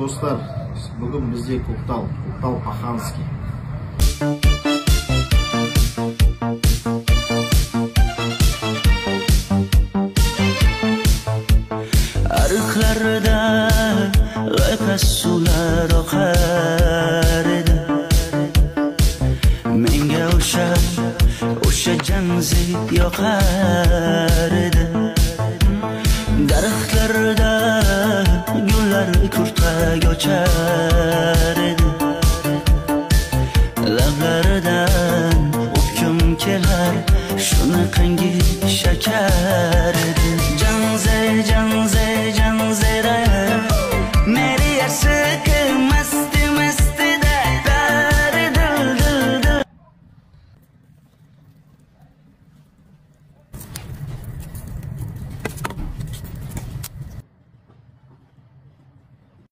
do'stlar, bugun bizga Ko'ktal Paxanskiy. Ariqlarda loyqas suvlar oqar edi. Menga o'sha janzit yoqar edi. Daraxtlarda gullar kurtqaga ochar